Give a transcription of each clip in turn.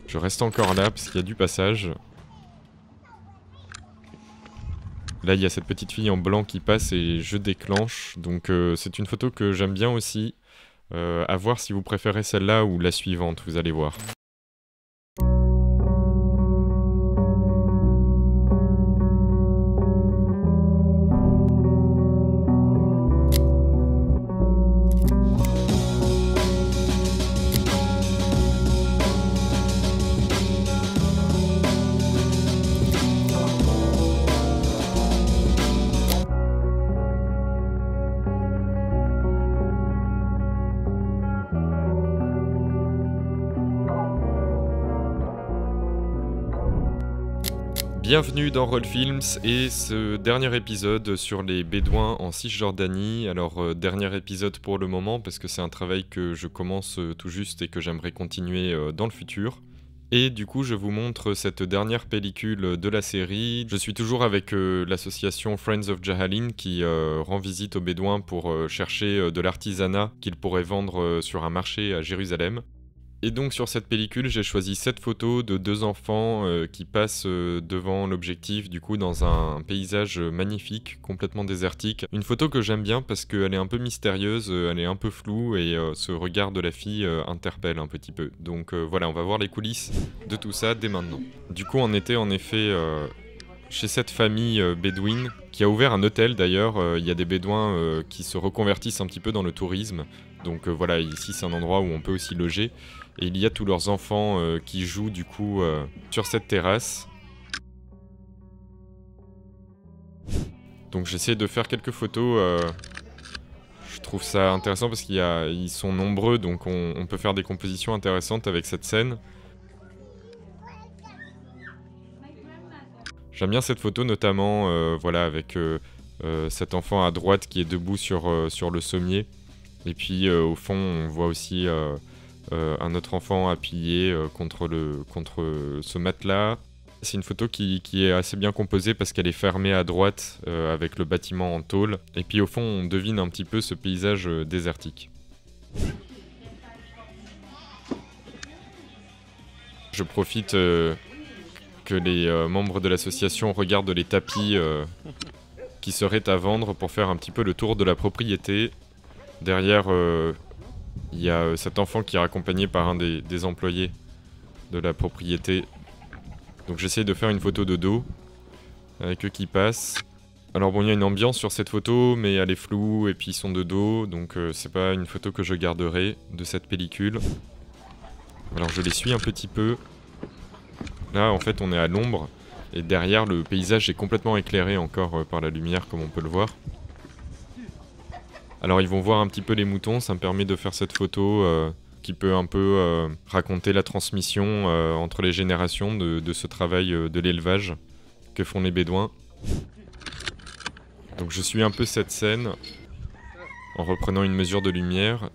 Je reste encore là parce qu'il y a du passage. Là, il y a cette petite fille en blanc qui passe et je déclenche. Donc c'est une photo que j'aime bien aussi. À voir si vous préférez celle-là ou la suivante, vous allez voir. Bienvenue dans Roll Films et ce dernier épisode sur les Bédouins en Cisjordanie. Alors dernier épisode pour le moment parce que c'est un travail que je commence tout juste et que j'aimerais continuer dans le futur. Et du coup je vous montre cette dernière pellicule de la série. Je suis toujours avec l'association Friends of Jahalin qui rend visite aux Bédouins pour chercher de l'artisanat qu'ils pourraient vendre sur un marché à Jérusalem. Et donc sur cette pellicule, j'ai choisi cette photo de deux enfants qui passent devant l'objectif, du coup dans un paysage magnifique, complètement désertique. Une photo que j'aime bien parce qu'elle est un peu mystérieuse, elle est un peu floue et ce regard de la fille interpelle un petit peu. Donc voilà, on va voir les coulisses de tout ça dès maintenant. Du coup on était en effet chez cette famille bédouine qui a ouvert un hôtel d'ailleurs. Il y a des bédouins qui se reconvertissent un petit peu dans le tourisme. Donc voilà, ici c'est un endroit où on peut aussi loger. Et il y a tous leurs enfants qui jouent du coup sur cette terrasse. Donc j'essaie de faire quelques photos. Je trouve ça intéressant parce qu'ils sont nombreux, donc on peut faire des compositions intéressantes avec cette scène. J'aime bien cette photo notamment voilà, avec cet enfant à droite qui est debout sur le sommier. Et puis au fond on voit aussi un autre enfant appuyé contre ce matelas. C'est une photo qui est assez bien composée parce qu'elle est fermée à droite avec le bâtiment en tôle. Et puis au fond on devine un petit peu ce paysage désertique. Je profite que les membres de l'association regardent les tapis qui seraient à vendre pour faire un petit peu le tour de la propriété. Derrière, il y a cet enfant qui est accompagné par un des employés de la propriété. Donc j'essaye de faire une photo de dos avec eux qui passent. Alors bon, il y a une ambiance sur cette photo, mais elle est floue et puis ils sont de dos, donc c'est pas une photo que je garderai de cette pellicule. Alors je les suis un petit peu. Là, en fait, on est à l'ombre et derrière, le paysage est complètement éclairé encore par la lumière, comme on peut le voir. Alors ils vont voir un petit peu les moutons, ça me permet de faire cette photo qui peut un peu raconter la transmission entre les générations de ce travail de l'élevage que font les Bédouins. Donc je suis un peu cette scène en reprenant une mesure de lumière.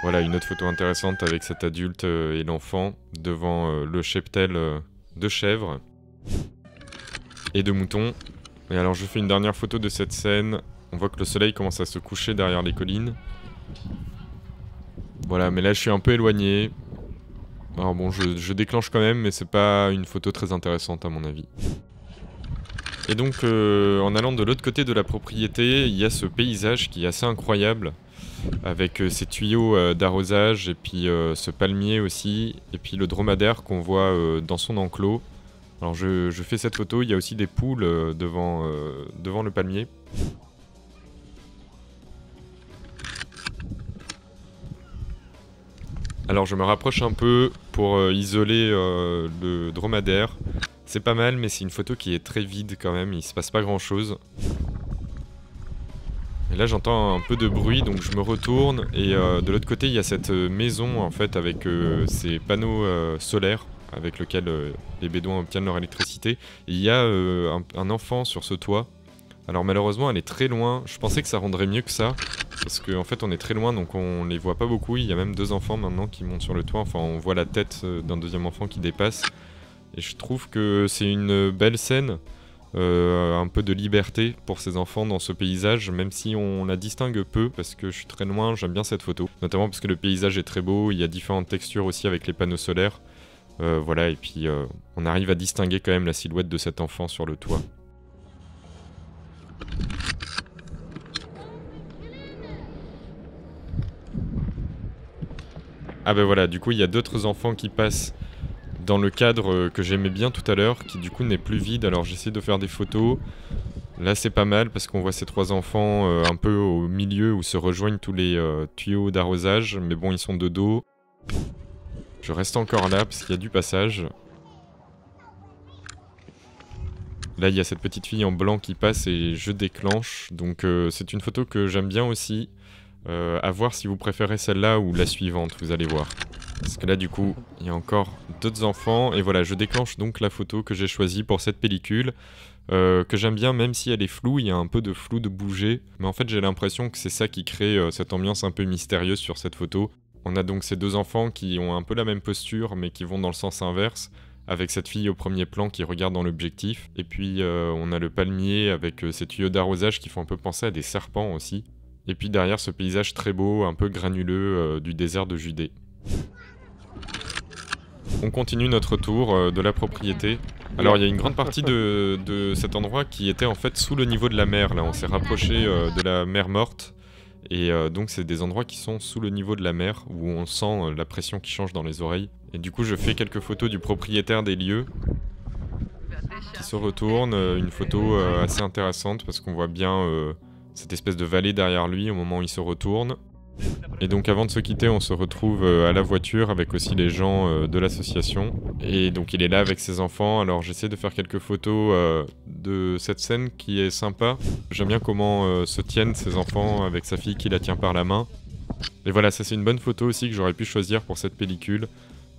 Voilà une autre photo intéressante avec cet adulte et l'enfant devant le cheptel de chèvres et de moutons. Et alors je fais une dernière photo de cette scène. On voit que le soleil commence à se coucher derrière les collines. Voilà, mais là je suis un peu éloigné. Alors bon, je déclenche quand même, mais c'est pas une photo très intéressante à mon avis. Et donc en allant de l'autre côté de la propriété, il y a ce paysage qui est assez incroyable. Avec ces tuyaux d'arrosage et puis ce palmier aussi. Et puis le dromadaire qu'on voit dans son enclos. Alors je fais cette photo, il y a aussi des poules devant le palmier. Alors je me rapproche un peu pour isoler le dromadaire. C'est pas mal, mais c'est une photo qui est très vide quand même, il se passe pas grand chose. Et là j'entends un peu de bruit, donc je me retourne et de l'autre côté il y a cette maison en fait avec ces panneaux solaires avec lesquels les Bédouins obtiennent leur électricité. Et il y a un enfant sur ce toit. Alors malheureusement elle est très loin, je pensais que ça rendrait mieux que ça, parce qu'en fait on est très loin donc on les voit pas beaucoup. Il y a même deux enfants maintenant qui montent sur le toit, enfin on voit la tête d'un deuxième enfant qui dépasse. Et je trouve que c'est une belle scène. un peu de liberté pour ces enfants dans ce paysage, même si on la distingue peu, parce que je suis très loin, j'aime bien cette photo, notamment parce que le paysage est très beau, il y a différentes textures aussi avec les panneaux solaires, voilà, et puis on arrive à distinguer quand même la silhouette de cet enfant sur le toit. Ah ben voilà, du coup il y a d'autres enfants qui passent dans le cadre que j'aimais bien tout à l'heure, qui du coup n'est plus vide, alors j'essaie de faire des photos. Là c'est pas mal parce qu'on voit ces trois enfants un peu au milieu où se rejoignent tous les tuyaux d'arrosage, mais bon ils sont de dos. Je reste encore là parce qu'il y a du passage. Là il y a cette petite fille en blanc qui passe et je déclenche, donc c'est une photo que j'aime bien aussi. À voir si vous préférez celle-là ou la suivante, vous allez voir. Parce que là du coup, il y a encore d'autres enfants. Et voilà, je déclenche donc la photo que j'ai choisie pour cette pellicule. Que j'aime bien, même si elle est floue, il y a un peu de flou de bouger. Mais en fait j'ai l'impression que c'est ça qui crée cette ambiance un peu mystérieuse sur cette photo. On a donc ces deux enfants qui ont un peu la même posture, mais qui vont dans le sens inverse. Avec cette fille au premier plan qui regarde dans l'objectif. Et puis on a le palmier avec ces tuyaux d'arrosage qui font un peu penser à des serpents aussi. Et puis derrière ce paysage très beau, un peu granuleux du désert de Judée. On continue notre tour de la propriété. Alors il y a une grande partie de cet endroit qui était en fait sous le niveau de la mer. Là on s'est rapproché de la mer morte. Et donc c'est des endroits qui sont sous le niveau de la mer, où on sent la pression qui change dans les oreilles. Et du coup je fais quelques photos du propriétaire des lieux, qui se retourne. Une photo assez intéressante parce qu'on voit bien cette espèce de vallée derrière lui au moment où il se retourne. Et donc avant de se quitter, on se retrouve à la voiture avec aussi les gens de l'association. Et donc il est là avec ses enfants, alors j'essaie de faire quelques photos de cette scène qui est sympa. J'aime bien comment se tiennent ces enfants avec sa fille qui la tient par la main. Et voilà, ça c'est une bonne photo aussi que j'aurais pu choisir pour cette pellicule.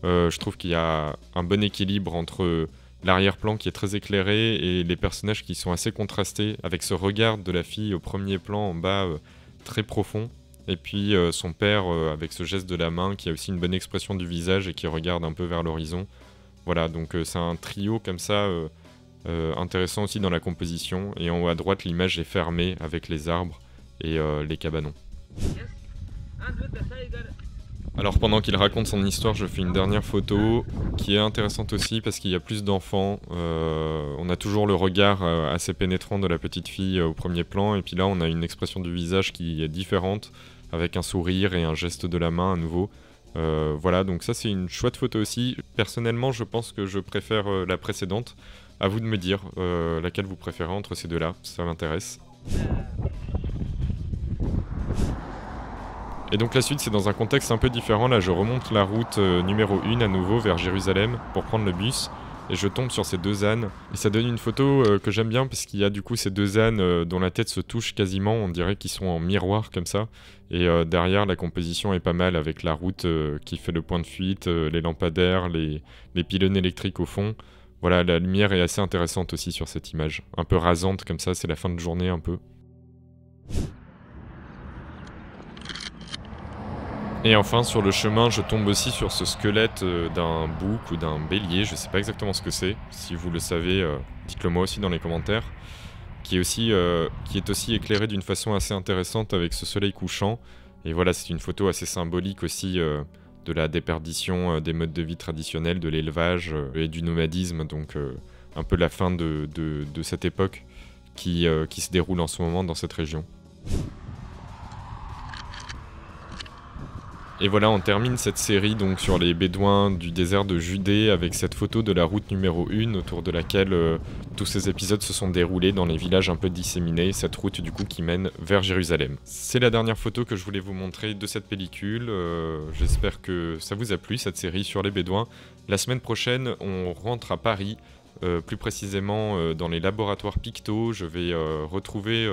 Je trouve qu'il y a un bon équilibre entre l'arrière-plan qui est très éclairé et les personnages qui sont assez contrastés, avec ce regard de la fille au premier plan en bas très profond. Et puis son père avec ce geste de la main qui a aussi une bonne expression du visage et qui regarde un peu vers l'horizon. Voilà, donc c'est un trio comme ça intéressant aussi dans la composition. Et en haut à droite, l'image est fermée avec les arbres et les cabanons. Alors pendant qu'il raconte son histoire, je fais une dernière photo qui est intéressante aussi parce qu'il y a plus d'enfants. On a toujours le regard assez pénétrant de la petite fille au premier plan et puis là on a une expression du visage qui est différente avec un sourire et un geste de la main à nouveau. Voilà, donc ça c'est une chouette photo aussi. Personnellement je pense que je préfère la précédente. À vous de me dire laquelle vous préférez entre ces deux-là, ça m'intéresse. Et donc la suite c'est dans un contexte un peu différent, là je remonte la route numéro 1 à nouveau vers Jérusalem pour prendre le bus et je tombe sur ces deux ânes et ça donne une photo que j'aime bien parce qu'il y a du coup ces deux ânes dont la tête se touche quasiment, on dirait qu'ils sont en miroir comme ça et derrière la composition est pas mal avec la route qui fait le point de fuite, les lampadaires, les pylônes électriques au fond. Voilà, la lumière est assez intéressante aussi sur cette image, un peu rasante comme ça, c'est la fin de journée un peu. Et enfin, sur le chemin, je tombe aussi sur ce squelette d'un bouc ou d'un bélier, je sais pas exactement ce que c'est. Si vous le savez, dites-le moi aussi dans les commentaires. Qui est aussi éclairé d'une façon assez intéressante avec ce soleil couchant. Et voilà, c'est une photo assez symbolique aussi de la déperdition des modes de vie traditionnels, de l'élevage et du nomadisme. Donc un peu la fin de cette époque qui se déroule en ce moment dans cette région. Et voilà, on termine cette série donc sur les bédouins du désert de Judée avec cette photo de la route numéro 1 autour de laquelle tous ces épisodes se sont déroulés dans les villages un peu disséminés, cette route du coup qui mène vers Jérusalem. C'est la dernière photo que je voulais vous montrer de cette pellicule, j'espère que ça vous a plu cette série sur les bédouins. La semaine prochaine, on rentre à Paris, plus précisément dans les laboratoires Picto. Je vais retrouver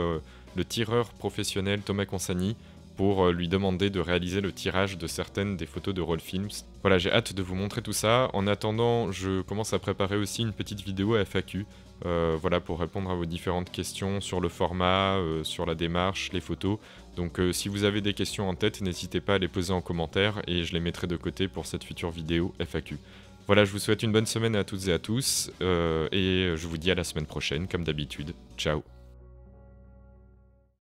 le tireur professionnel Thomas Consani, pour lui demander de réaliser le tirage de certaines des photos de Roll Films. Voilà, j'ai hâte de vous montrer tout ça. En attendant, je commence à préparer aussi une petite vidéo à FAQ, voilà, pour répondre à vos différentes questions sur le format, sur la démarche, les photos. Donc si vous avez des questions en tête, n'hésitez pas à les poser en commentaire et je les mettrai de côté pour cette future vidéo FAQ. Voilà, je vous souhaite une bonne semaine à toutes et à tous, et je vous dis à la semaine prochaine, comme d'habitude. Ciao.